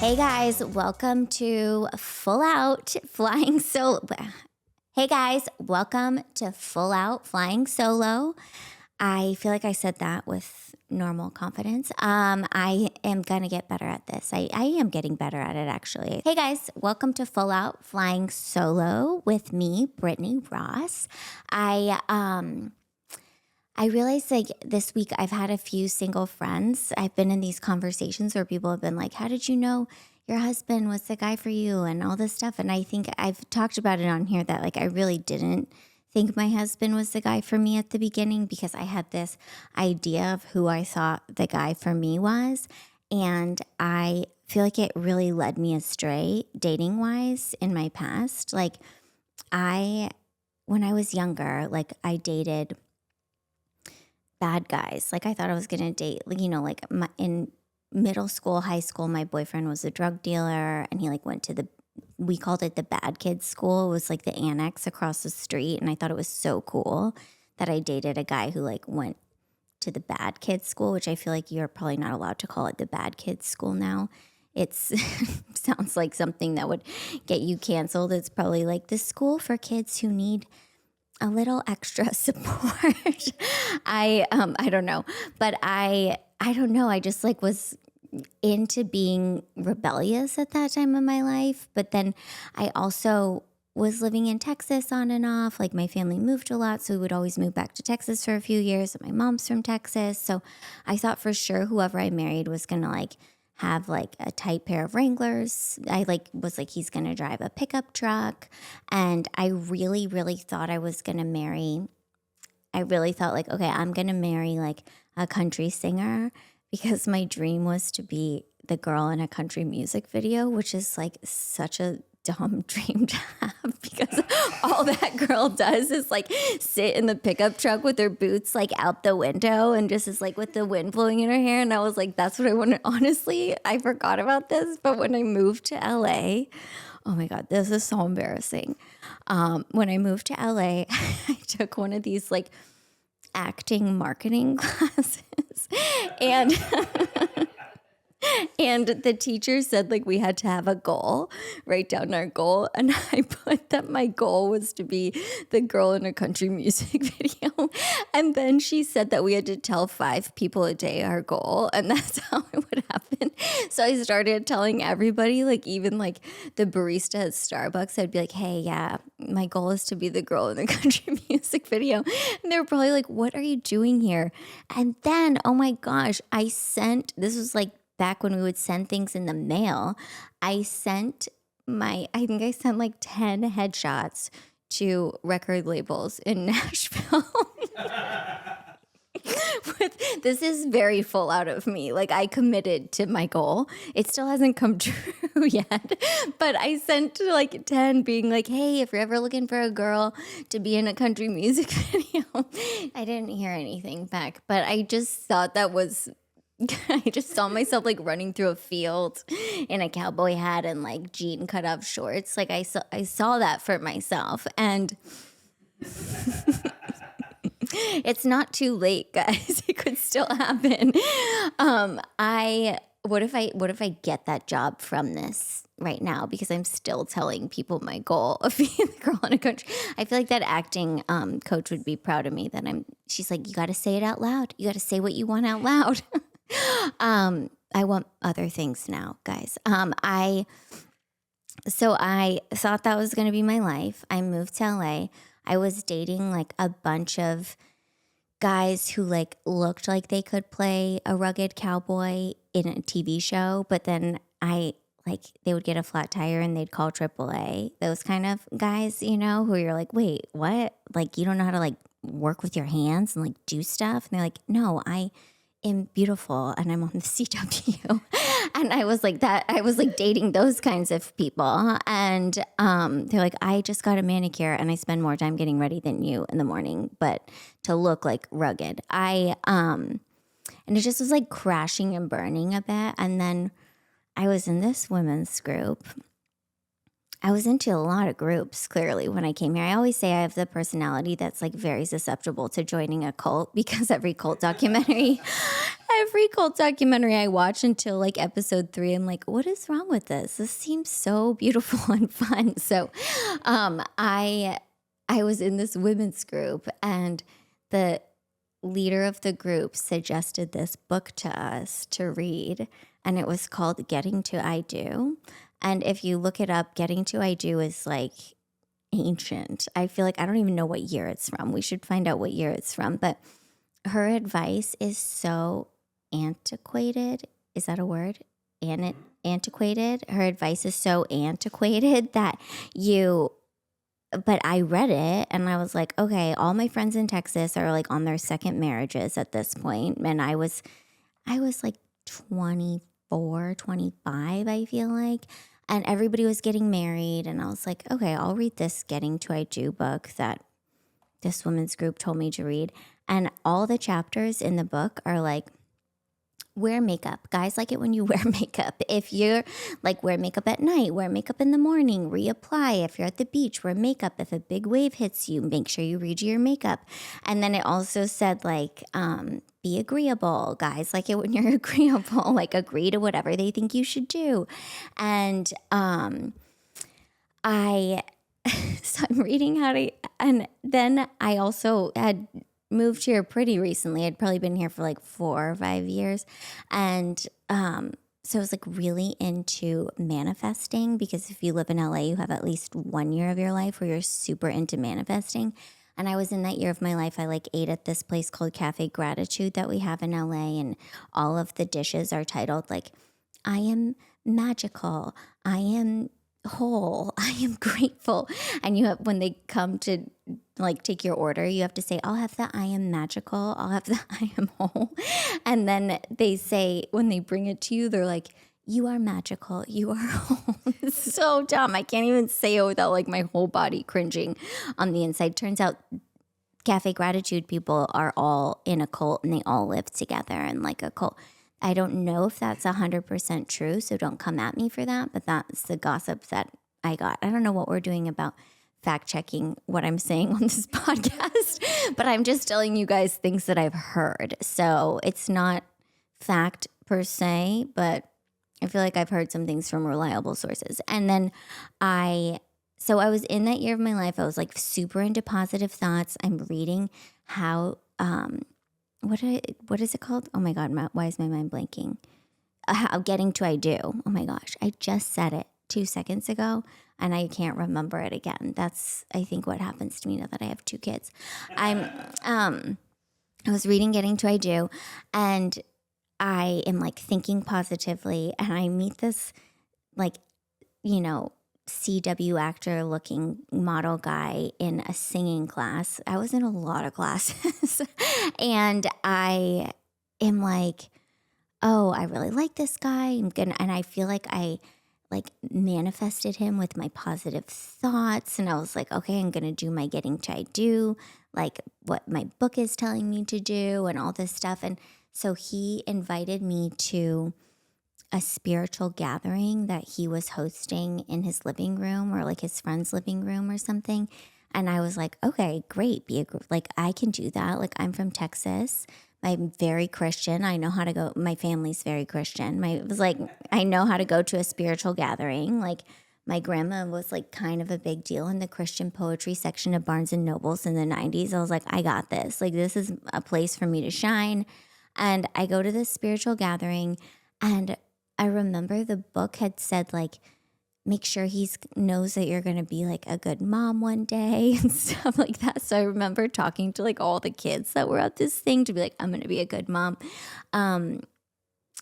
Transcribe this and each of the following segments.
Hey guys, welcome to Full Out Flying Solo. Hey guys, welcome to Full Out Flying Solo. I feel like I said that with normal confidence. I am going to get better at this. I am getting better at it, actually. Hey guys, welcome to Full Out Flying Solo with me, Brittany Ross. I realized like this week I've had a few single friends. I've been in these conversations where people have been like, how did you know your husband was the guy for you and all this stuff? And I think I've talked about it on here that like I really didn't think my husband was the guy for me at the beginning because I had this idea of who I thought the guy for me was. And I feel like it really led me astray dating wise in my past. Like when I was younger, like I dated bad guys. Like I thought I was going to date, in middle school, high school, my boyfriend was a drug dealer and he like went to we called it the bad kids school. It was like the annex across the street. And I thought it was so cool that I dated a guy who like went to the bad kids school, which I feel like you're probably not allowed to call it the bad kids school now. It's sounds like something that would get you canceled. It's probably like the school for kids who need a little extra support. I don't know, but I don't know. I just like was into being rebellious at that time of my life. But then I also was living in Texas on and off. Like my family moved a lot, so we would always move back to Texas for a few years. And my mom's from Texas, so I thought for sure whoever I married was gonna like have like a tight pair of Wranglers. I was like, he's going to drive a pickup truck. And I really, really thought I was going to marry. I really thought like, okay, I'm going to marry like a country singer because my dream was to be the girl in a country music video, which is like such a dumb dream to have because all that girl does is like sit in the pickup truck with her boots like out the window and just is like with the wind blowing in her hair. And I was like, that's what I wanted. Honestly, I forgot about this. But when I moved to LA, oh my God, this is so embarrassing. When I moved to LA, I took one of these like acting marketing classes and and the teacher said like we had to have a goal, write down our goal. And I put that my goal was to be the girl in a country music video. And then she said that we had to tell 5 people a day our goal. And that's how it would happen. So I started telling everybody, like even like the barista at Starbucks, I'd be like, hey, yeah, my goal is to be the girl in the country music video. And they were probably like, what are you doing here? And then, oh my gosh, this was like, back when we would send things in the mail, I think I sent like 10 headshots to record labels in Nashville. This is very full out of me. Like I committed to my goal. It still hasn't come true yet, but I sent like 10 being like, hey, if you're ever looking for a girl to be in a country music video. I didn't hear anything back, but I just thought that was I just saw myself like running through a field in a cowboy hat and like jean cut off shorts. Like I saw that for myself, and it's not too late, guys. It could still happen. What if I get that job from this right now because I'm still telling people my goal of being the girl in a country. I feel like that acting coach would be proud of me she's like, you got to say it out loud. You got to say what you want out loud. I want other things now, guys. So I thought that was going to be my life. I moved to LA. I was dating like a bunch of guys who like looked like they could play a rugged cowboy in a TV show, but then they would get a flat tire and they'd call AAA. Those kind of guys, who you're like, wait, what? Like, you don't know how to like work with your hands and like do stuff? And they're like, no, I am beautiful and I'm on the CW. And I was like that. I was like dating those kinds of people. And they're like, I just got a manicure and I spend more time getting ready than you in the morning, but to look like rugged. And it just was like crashing and burning a bit. And then I was in this women's group I was into a lot of groups, clearly, when I came here. I always say I have the personality that's like very susceptible to joining a cult because every cult documentary I watch until like episode 3, I'm like, what is wrong with this? This seems so beautiful and fun. So I was in this women's group, and the leader of the group suggested this book to us to read, and it was called Getting to I Do. And if you look it up, Getting to I Do is like ancient. I feel like I don't even know what year it's from. We should find out what year it's from. But her advice is so antiquated. Is that a word? Antiquated. Her advice is so antiquated that but I read it and I was like, okay, all my friends in Texas are like on their second marriages at this point. And I was like 24, 25, I feel like. And everybody was getting married. And I was like, okay, I'll read this Getting to I Do book that this women's group told me to read. And all the chapters in the book are like, wear makeup. Guys like it when you wear makeup. If you're like, wear makeup at night, wear makeup in the morning, reapply. If you're at the beach, wear makeup. If a big wave hits you, make sure you redo your makeup. And then it also said like, be agreeable. Guys like it when you're agreeable, like agree to whatever they think you should do. And so I'm reading how to, and then I also had moved here pretty recently. I'd probably been here for like 4 or 5 years. And so I was like really into manifesting, because if you live in LA, you have at least 1 year of your life where you're super into manifesting. And I was in that year of my life, I like ate at this place called Cafe Gratitude that we have in LA. And all of the dishes are titled like, I am magical, I am whole, I am grateful. And you have, when they come to like take your order, you have to say, I'll have the I am magical, I'll have the I am whole. And then they say, when they bring it to you, they're like, you are magical, you are whole. It's so dumb. I can't even say it without like my whole body cringing on the inside. Turns out Cafe Gratitude people are all in a cult, and they all live together in like a cult. I don't know if that's 100% true, so don't come at me for that, but that's the gossip that I got. I don't know what we're doing about fact checking what I'm saying on this podcast, but I'm just telling you guys things that I've heard. So it's not fact per se, but I feel like I've heard some things from reliable sources. And then so I was in that year of my life, I was like super into positive thoughts. I'm reading how, what is it called? Oh my God, why is my mind blanking? How Getting to I Do. Oh my gosh, I just said it 2 seconds ago and I can't remember it again. That's, I think, what happens to me now that I have 2 kids. I was reading Getting to I Do, and I am like thinking positively, and I meet this like, CW actor looking model guy in a singing class. I was in a lot of classes and I am like, oh, I really like this guy. And I feel like I like manifested him with my positive thoughts. And I was like, okay, I'm going to do my Getting to I Do, like what my book is telling me to do and all this stuff. And so he invited me to a spiritual gathering that he was hosting in his living room, or like his friend's living room or something. And I was like, okay, great. Like I can do that. Like I'm from Texas. I'm very Christian. I know how to go. My family's very Christian. It was like, I know how to go to a spiritual gathering. Like my grandma was like kind of a big deal in the Christian poetry section of Barnes and Nobles in the 90s. I was like, I got this. Like this is a place for me to shine. And I go to this spiritual gathering, and I remember the book had said like, make sure he knows that you're going to be like a good mom one day and stuff like that. So I remember talking to like all the kids that were at this thing to be like, I'm going to be a good mom. And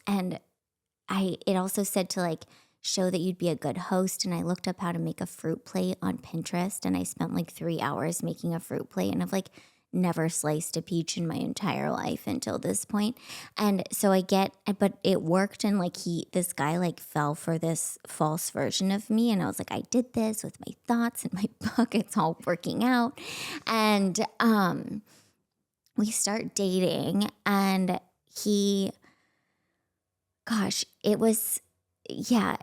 it also said to like show that you'd be a good host. And I looked up how to make a fruit plate on Pinterest, and I spent like 3 hours making a fruit plate, and I've like never sliced a peach in my entire life until this point. And so but it worked. And like this guy like fell for this false version of me. And I was like, I did this with my thoughts and my book. It's all working out. And we start dating, and it was, yeah,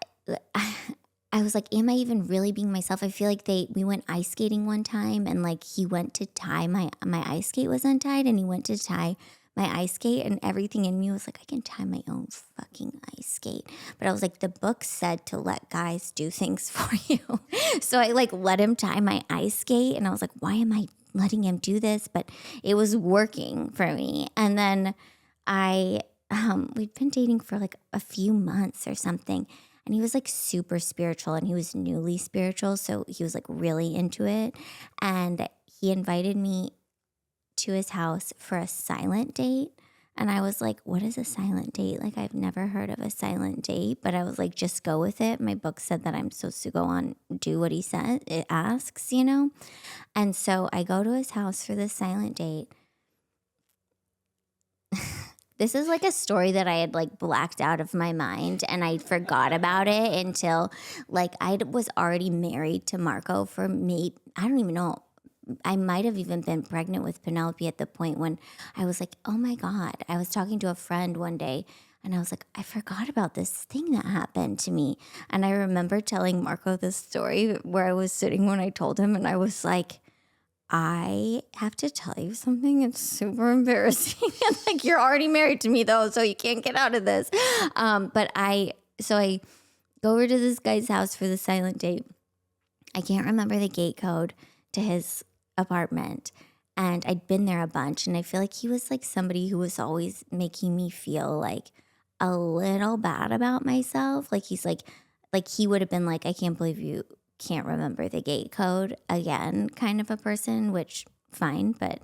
I was like, am I even really being myself? I feel like we went ice skating one time, and like he went to tie my ice skate was untied, and he went to tie my ice skate, and everything in me was like, I can tie my own fucking ice skate. But I was like, the book said to let guys do things for you. So I like let him tie my ice skate, and I was like, why am I letting him do this? But it was working for me. And then I we'd been dating for like a few months or something, and he was like super spiritual, and he was newly spiritual, so he was like really into it. And he invited me to his house for a silent date. And I was like, what is a silent date? Like, I've never heard of a silent date, but I was like, just go with it. My book said that I'm supposed to go on, do what he said, it asks, you know? And so I go to his house for this silent date. This is like a story that I had like blacked out of my mind, and I forgot about it until like I was already married to Marco for I don't even know. I might have even been pregnant with Penelope at the point when I was like, oh my God. I was talking to a friend one day, and I was like, I forgot about this thing that happened to me. And I remember telling Marco this story where I was sitting when I told him, and I was like, I have to tell you something. It's super embarrassing. And like, you're already married to me though, so you can't get out of this. So I go over to this guy's house for the silent date. I can't remember the gate code to his apartment. And I'd been there a bunch, and I feel like he was like somebody who was always making me feel like a little bad about myself. Like he would have been like, I can't believe you can't remember the gate code again, kind of a person, which fine, but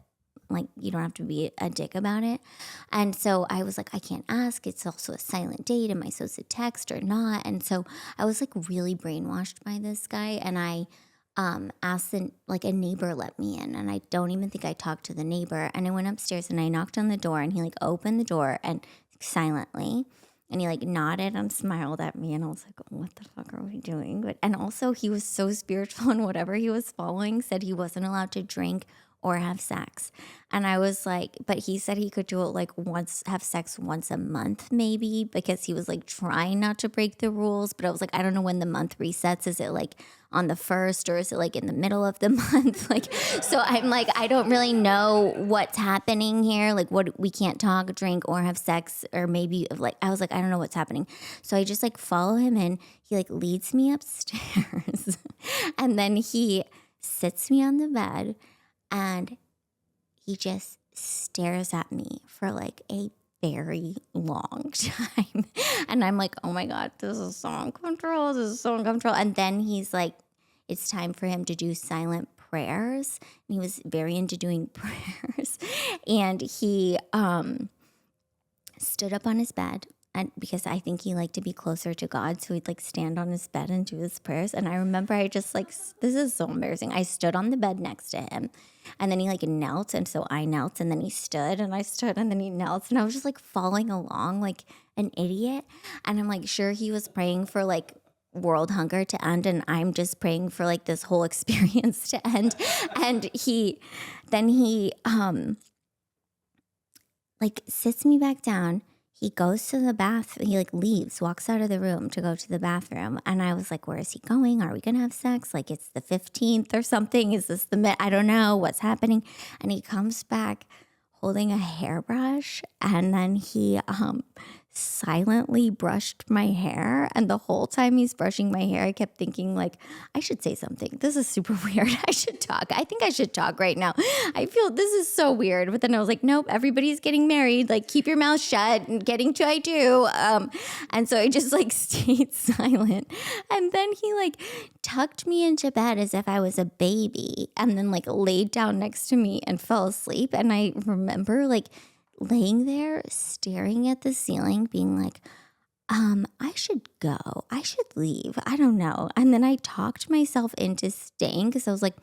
like you don't have to be a dick about it. And so I was like, I can't ask. It's also a silent date. Am I supposed to text or not? And so I was like really brainwashed by this guy, and I asked like a neighbor let me in, and I don't even think I talked to the neighbor. And I went upstairs and I knocked on the door, and he like opened the door and silently. And he like nodded and smiled at me, and I was like, what the fuck are we doing? And also he was so spiritual, and whatever he was following said he wasn't allowed to drink or have sex. And I was like, but he said he could do it like have sex once a month maybe, because he was like trying not to break the rules. But I was like, I don't know when the month resets. Is it like on the 1st, or is it like in the middle of the month? Like, so I'm like, I don't really know what's happening here. Like, what, we can't talk, drink, or have sex, or maybe like, I was like, I don't know what's happening. So I just like follow him in. He like leads me upstairs and then he sits me on the bed, and he just stares at me for like a very long time. And I'm like, oh my God, this is so uncomfortable. This is so uncomfortable. And then he's like, it's time for him to do silent prayers. And he was very into doing prayers. And he stood up on his bed. And because I think he liked to be closer to God, so he'd like stand on his bed and do his prayers. And I remember I just like, this is so embarrassing. I stood on the bed next to him, and then he like knelt, and so I knelt, and then he stood, and I stood, and then he knelt, and I was just like following along like an idiot. And I'm like, sure, he was praying for like world hunger to end, and I'm just praying for like this whole experience to end. And he like sits me back down. He goes to the bathroom. He like leaves, walks out of the room to go to the bathroom. And I was like, where is he going? Are we going to have sex? Like, it's the 15th or something. Is this I don't know what's happening. And he comes back holding a hairbrush. And then he silently brushed my hair. And the whole time he's brushing my hair, I kept thinking like, I should say something. This is super weird. I should talk. I think I should talk right now. I feel this is so weird. But then I was like, nope, everybody's getting married. Like, keep your mouth shut and getting to I do. And so I just like stayed silent. And then he like tucked me into bed as if I was a baby, and then like laid down next to me and fell asleep. And I remember like laying there staring at the ceiling being like, I should go. I should leave. I don't know. And then I talked myself into staying, because I was like,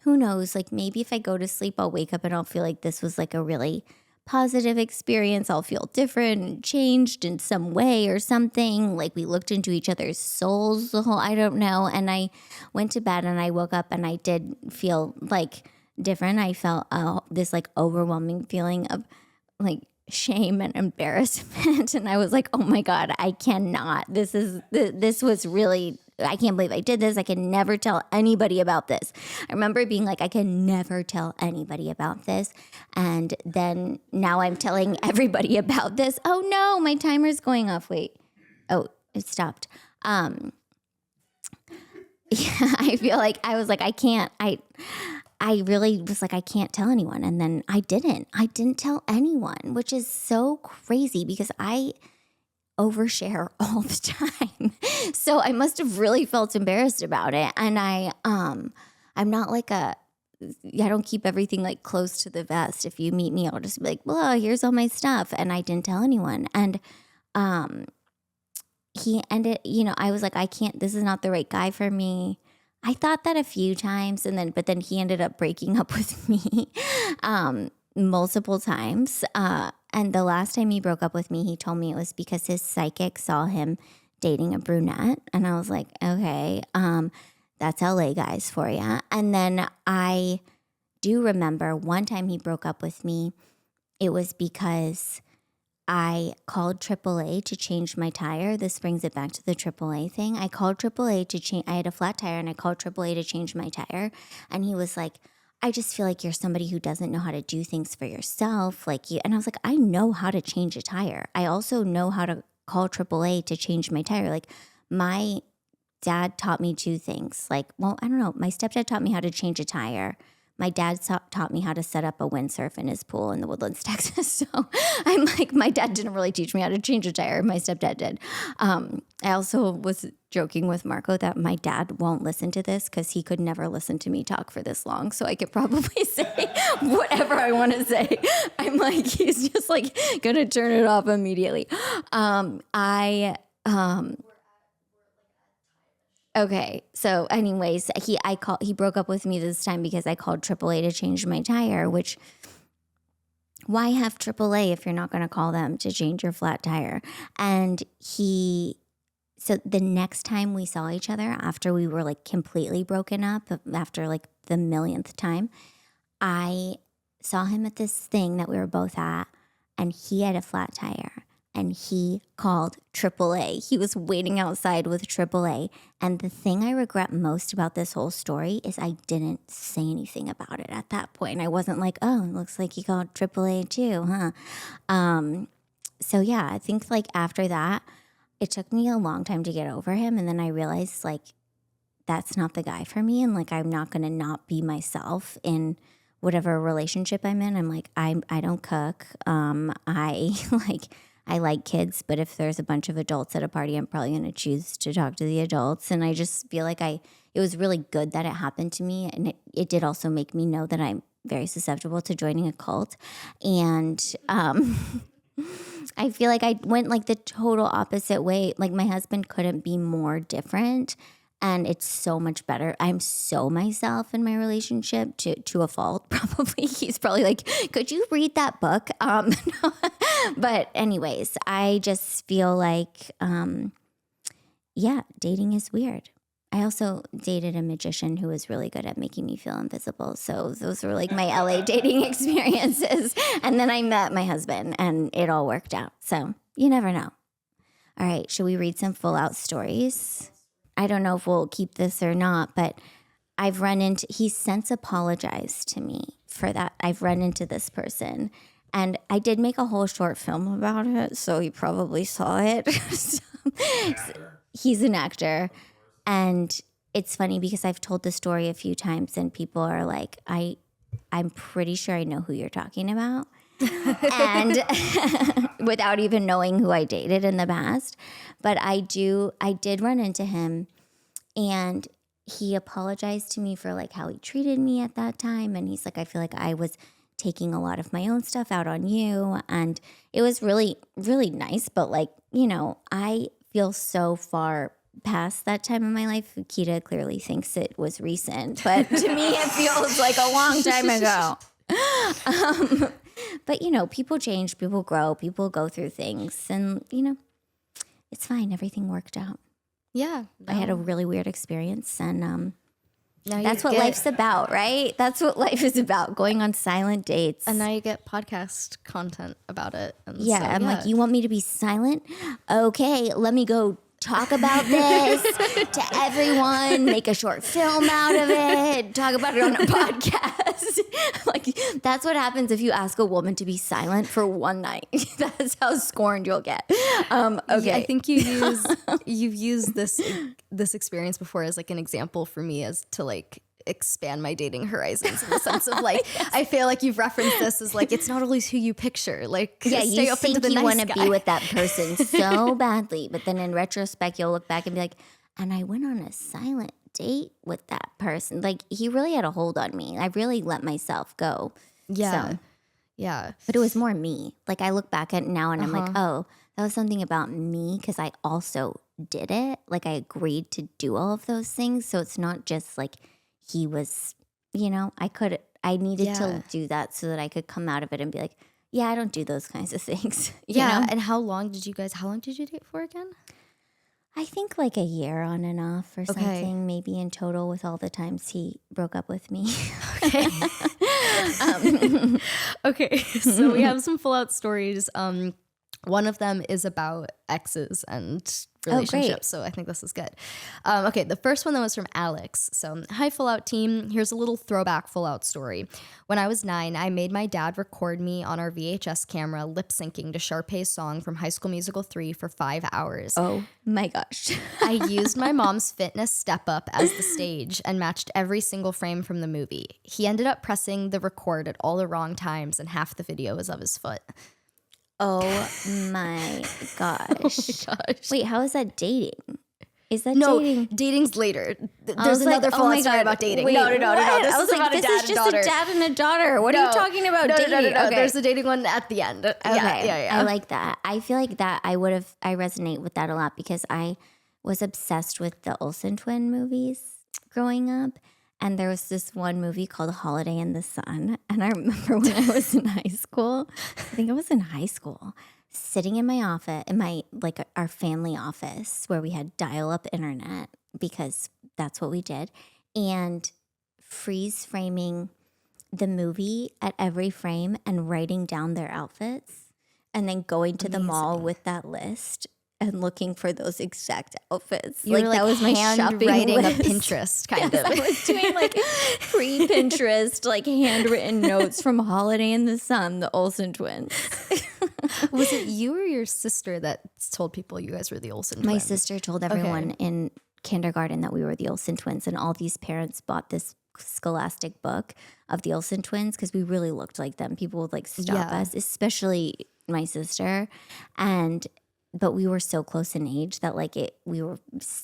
who knows? Like, maybe if I go to sleep, I'll wake up and I'll feel like this was like a really positive experience. I'll feel different and changed in some way or something. Like, we looked into each other's souls the whole, I don't know. And I went to bed and I woke up and I did feel like different. I felt this like overwhelming feeling of like shame and embarrassment. And I was like, oh my God, I cannot. This was really I can't believe I did this. I can never tell anybody about this. I remember being like, I can never tell anybody about this. And then now I'm telling everybody about this. Oh no, my timer's going off. Wait. Oh, it stopped. Yeah, I feel like I was like, I really was like, I can't tell anyone. And then I didn't tell anyone, which is so crazy because I overshare all the time. So I must have really felt embarrassed about it. And I'm not like I don't keep everything like close to the vest. If you meet me, I'll just be like, well, here's all my stuff. And I didn't tell anyone. And, he ended, I was like, I can't, this is not the right guy for me. I thought that a few times but then he ended up breaking up with me multiple times. And the last time he broke up with me, he told me it was because his psychic saw him dating a brunette. And I was like, okay, that's LA guys for you. And then I do remember one time he broke up with me. It was because I called AAA to change my tire. This brings it back to the AAA thing. I called AAA to change. I had a flat tire and I called AAA to change my tire. And he was like, I just feel like you're somebody who doesn't know how to do things for yourself. Like you. And I was like, I know how to change a tire. I also know how to call AAA to change my tire. Like my dad taught me two things. Like, well, I don't know. My stepdad taught me how to change a tire. My dad taught me how to set up a windsurf in his pool in the Woodlands, Texas. So I'm like, my dad didn't really teach me how to change a tire. My stepdad did. I also was joking with Marco that my dad won't listen to this because he could never listen to me talk for this long. So I could probably say whatever I want to say. I'm like, he's just like going to turn it off immediately. Okay, so anyways, he broke up with me this time because I called AAA to change my tire, which why have AAA if you're not going to call them to change your flat tire? And so the next time we saw each other after we were like completely broken up, after like the millionth time, I saw him at this thing that we were both at, and he had a flat tire. And he called AAA. He was waiting outside with AAA. And the thing I regret most about this whole story is I didn't say anything about it at that point. I wasn't like, oh, it looks like he called AAA too, huh? So yeah, I think like after that, it took me a long time to get over him. And then I realized like, that's not the guy for me. And like, I'm not going to not be myself in whatever relationship I'm in. I'm like, I don't cook. I like kids, but if there's a bunch of adults at a party, I'm probably going to choose to talk to the adults. And I just feel like it was really good that it happened to me. And it did also make me know that I'm very susceptible to joining a cult. And I feel like I went like the total opposite way. Like my husband couldn't be more different. And it's so much better. I'm so myself in my relationship to a fault, probably. He's probably like, could you read that book? But anyways, I just feel like, dating is weird. I also dated a magician who was really good at making me feel invisible. So those were like my LA dating experiences. And then I met my husband and it all worked out. So you never know. All right, should we read some full out stories? I don't know if we'll keep this or not, but he's since apologized to me for that. I've run into this person and I did make a whole short film about it. So he probably saw it. He's an actor. And it's funny because I've told the story a few times and people are like, I'm pretty sure I know who you're talking about. And without even knowing who I dated in the past. But I did run into him and he apologized to me for like how he treated me at that time. And he's like, I feel like I was taking a lot of my own stuff out on you. And it was really, really nice. But like, I feel so far past that time in my life. Kita clearly thinks it was recent, but to me, it feels like a long time ago. But, people change, people grow, people go through things and, it's fine. Everything worked out. Yeah. I had a really weird experience and that's what life's about, right? That's what life is about, going on silent dates. And now you get podcast content about it. And I'm like, you want me to be silent? Okay, let me go talk about this to everyone, make a short film out of it, talk about it on a podcast. Like, that's what happens if you ask a woman to be silent for one night. That's how scorned you'll get. Okay. Yeah, I think you've used this experience before as like an example for me as to like expand my dating horizons in the sense of like I feel like you've referenced this as like it's not always who you picture. Like yeah, stay you open to think the you nice want to guy. be with that person so badly, but then in retrospect, you'll look back and be like, and I went on a silent date with that person. Like, he really had a hold on me. I really let myself go. Yeah. So, Yeah. but it was more me. Like, I look back at it now and I'm like, oh, that was something about me because I also did it. Like, I agreed to do all of those things. So it's not just like he was, I needed to do that so that I could come out of it and be like, yeah, I don't do those kinds of things. You know? And how long did you date for again? I think like a year on and off or something, maybe in total with all the times he broke up with me. Okay. Okay. So we have some full out stories. One of them is about exes and relationships. So I think this is good. Okay. The first one that was from Alex. So, hi, full out team. Here's a little throwback full out story. When I was 9, I made my dad record me on our VHS camera lip syncing to Sharpay's song from High School Musical 3 for 5 hours. Oh my gosh. I used my mom's fitness step up as the stage and matched every single frame from the movie. He ended up pressing the record at all the wrong times, and half the video was of his foot. Oh my gosh. Oh my gosh. Wait, how is that dating? Is that No, dating? dating's later. I There's was like, another oh full my story God, about dating. wait, No. what? This I was is about like, a this dad is and just daughter. a dad and a daughter. What are you talking about dating? No. Okay. There's the dating one at the end. Okay. Yeah. I like that. I feel like that I resonate with that a lot because I was obsessed with the Olsen twin movies growing up. And there was this one movie called Holiday in the Sun. And I remember when I was in high school, I think I was in high school, sitting in my office, our family office where we had dial-up internet because that's what we did, and freeze framing the movie at every frame and writing down their outfits and then going to the mall with that list and looking for those exact outfits. You're that was my shopping handwriting list. a Pinterest kind of. I was doing like pre-Pinterest, like handwritten notes from Holiday in the Sun, the Olsen twins. Was it you or your sister that told people you guys were the Olsen twins? My sister told everyone in kindergarten that we were the Olsen twins, and all these parents bought this scholastic book of the Olsen twins because we really looked like them. People would like stop us, especially my sister, but we were so close in age that we were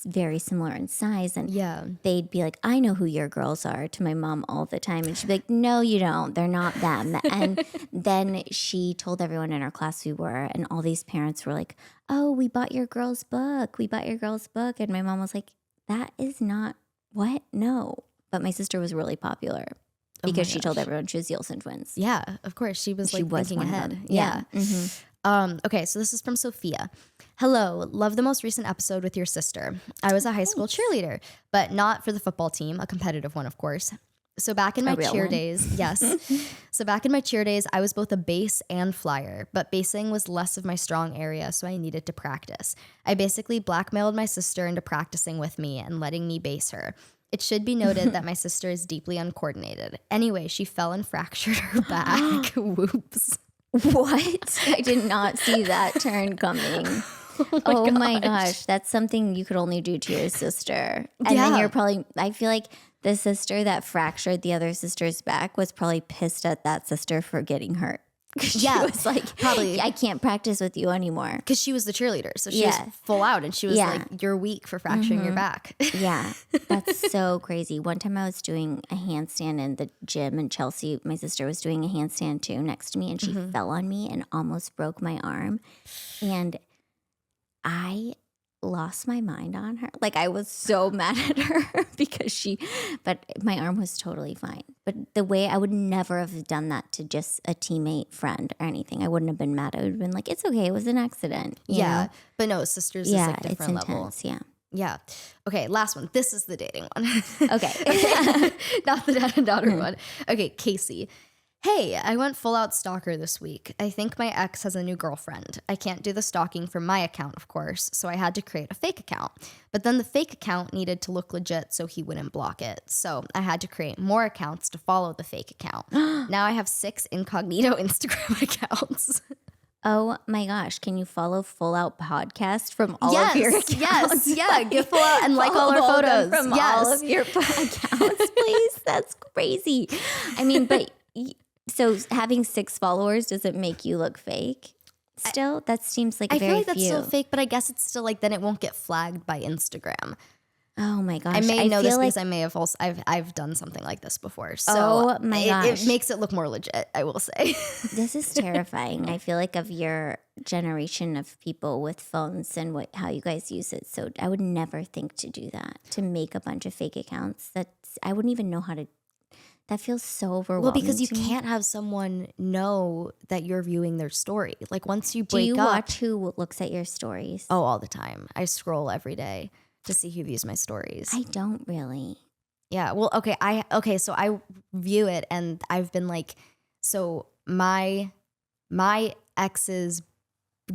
very similar in size, and they'd be like, I know who your girls are to my mom all the time. And she'd be like, no, you don't. They're not them. And then she told everyone in our class we were, and all these parents were like, oh, we bought your girl's book. We bought your girl's book. And my mom was like, that is not what? No. But my sister was really popular because she told everyone she was the Olsen twins. Yeah, of course. She was thinking ahead. Yeah. Mm-hmm. Okay, so this is from Sophia. Hello, love the most recent episode with your sister. I was a high school cheerleader, but not for the football team, a competitive one, of course. So back in my cheer days, So back in my cheer days, I was both a base and flyer, but basing was less of my strong area, so I needed to practice. I basically blackmailed my sister into practicing with me and letting me base her. It should be noted that my sister is deeply uncoordinated. Anyway, she fell and fractured her back. Whoops. What? I did not see that turn coming. Oh my gosh. That's something you could only do to your sister. And then you're probably, I feel like the sister that fractured the other sister's back was probably pissed at that sister for getting hurt. She was like, probably. I can't practice with you anymore. Because she was the cheerleader. So she was full out and she was like, you're weak for fracturing your back. Yeah, that's so crazy. One time I was doing a handstand in the gym and Chelsea, my sister, was doing a handstand too next to me, and she fell on me and almost broke my arm. And I lost my mind on her. Like, I was so mad at her but my arm was totally fine. But the way I would never have done that to just a teammate, friend, or anything. I wouldn't have been mad. I would have been like, it's okay. It was an accident. You know? But no, sisters is like different it's level. intense, yeah. Yeah. Okay, last one. This is the dating one. Okay. Not the dad and daughter one. Okay, Casey. Hey, I went full out stalker this week. I think my ex has a new girlfriend. I can't do the stalking from my account, of course, so I had to create a fake account. But then the fake account needed to look legit so he wouldn't block it. So I had to create more accounts to follow the fake account. Now I have 6 incognito Instagram accounts. Oh my gosh, can you follow Full Out Podcast from all of your accounts? Yes, yeah, get Full Out and like all our photos. From all of your accounts, please. That's crazy. I mean, but so having 6 followers, does it make you look fake? Still, that seems like I very feel like that's few. still fake, but I guess it's still like then it won't get flagged by Instagram. Oh my gosh. I may know this feel because I may have also I've done something like this before. So oh my gosh. It makes it look more legit, I will say. This is terrifying. I feel like of your generation of people with phones and how you guys use it. So I would never think to do that, to make a bunch of fake accounts. I wouldn't even know how to. That feels so overwhelming. Well, because you to me. can't have someone know that you're viewing their story. Like once you break Do you up, watch who looks at your stories? Oh, all the time. I scroll every day to see who views my stories. I don't really. Yeah. Well, okay. So I view it, and I've been like, so my ex's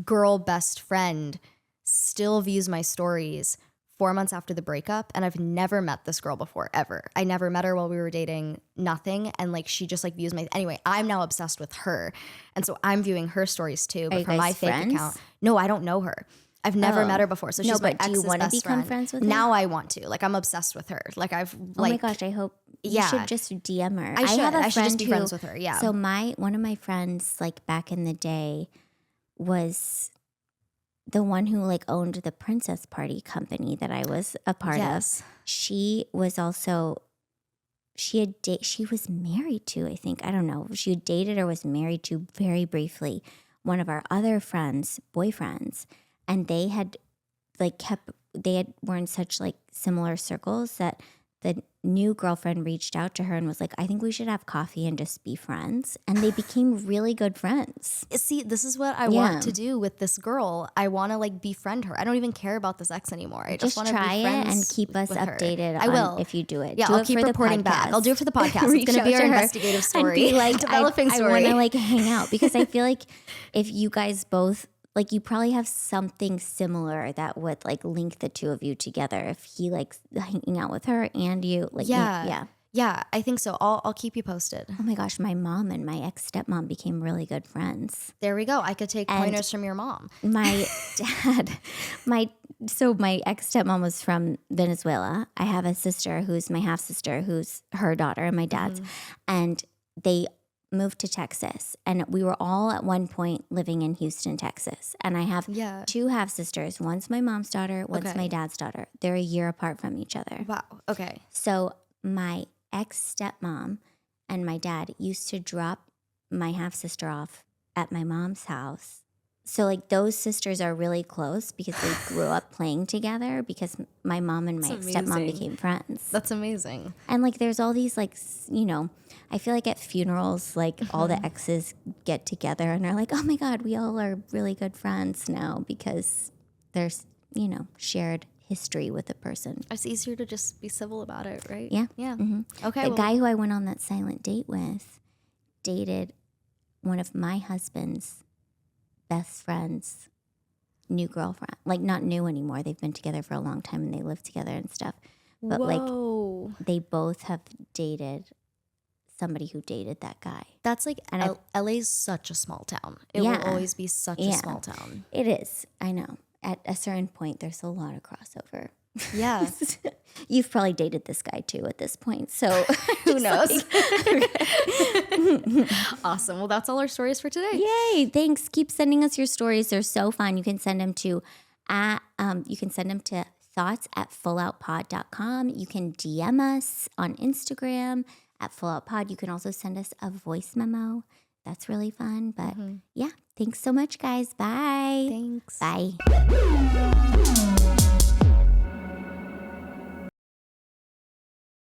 girl best friend still views my stories 4 months after the breakup, and I've never met this girl before, ever. I never met her while we were dating, nothing, and like she just like views my. Anyway, I'm now obsessed with her, and so I'm viewing her stories too, but you for guys my fake friends? account. No, I don't know her. I've never met her before, so she's my but do you ex's want to best become friend. friends with her? Now I want to. Like I'm obsessed with her. Like I've Oh like. my gosh, I hope you Yeah. should just DM her. I should. have a I should just friend be who- friends with her. Yeah. So one of my friends, like back in the day, was the one who like owned the Princess Party company that I was a part Yes. of. She was also she was married to, I think, I don't know, she had dated or was married to very briefly one of our other friends' boyfriends, and they had were in such like similar circles that the new girlfriend reached out to her and was like, I think we should have coffee and just be friends. And they became really good friends. See, this is what I Yeah. want to do with this girl. I want to like befriend her. I don't even care about this ex anymore. I Just just want to try be it friends and keep us with her. updated I will. if you do it. Yeah, Do I'll it keep for the reporting back. podcast. I'll do it for the podcast. It's Reach going to be out our to her investigative story. And be like, developing I story. want to like hang out, because I feel like if you guys both, like you probably have something similar that would like link the two of you together. If he likes hanging out with her and you, like, yeah. Yeah, I think so. I'll keep you posted. Oh my gosh, my mom and my ex-stepmom became really good friends. There we go. I could take pointers from your mom. My dad, my ex-stepmom was from Venezuela. I have a sister who's my half-sister, who's her daughter and my dad's. And they moved to Texas. And we were all at one point living in Houston, Texas. And I have 2 half-sisters. One's my mom's daughter, one's my dad's daughter. They're a year apart from each other. Wow. Okay. So my ex-stepmom and my dad used to drop my half-sister off at my mom's house. So like those sisters are really close because they grew up playing together, because my mom and my stepmom became friends. That's amazing. And like there's all these like, I feel like at funerals, like all the exes get together and are like, oh my God, we all are really good friends now because there's, shared history with a person. It's easier to just be civil about it, right? Yeah. Yeah. Mm-hmm. Okay. The guy who I went on that silent date with dated one of my husband's best friend's new girlfriend. Like not new anymore. They've been together for a long time and they live together and stuff. But Whoa. like they both have dated somebody who dated that guy. That's like, And LA's such a small town. It will always be such a small town. It is. I know. At a certain point, there's a lot of crossover. Yeah. You've probably dated this guy too at this point. So Who knows? Awesome. Well, that's all our stories for today. Yay. Thanks. Keep sending us your stories. They're so fun. You can send them to thoughts@fulloutpod.com. You can DM us on Instagram @fulloutpod. You can also send us a voice memo. That's really fun. But yeah, thanks so much, guys. Bye. Thanks. Bye.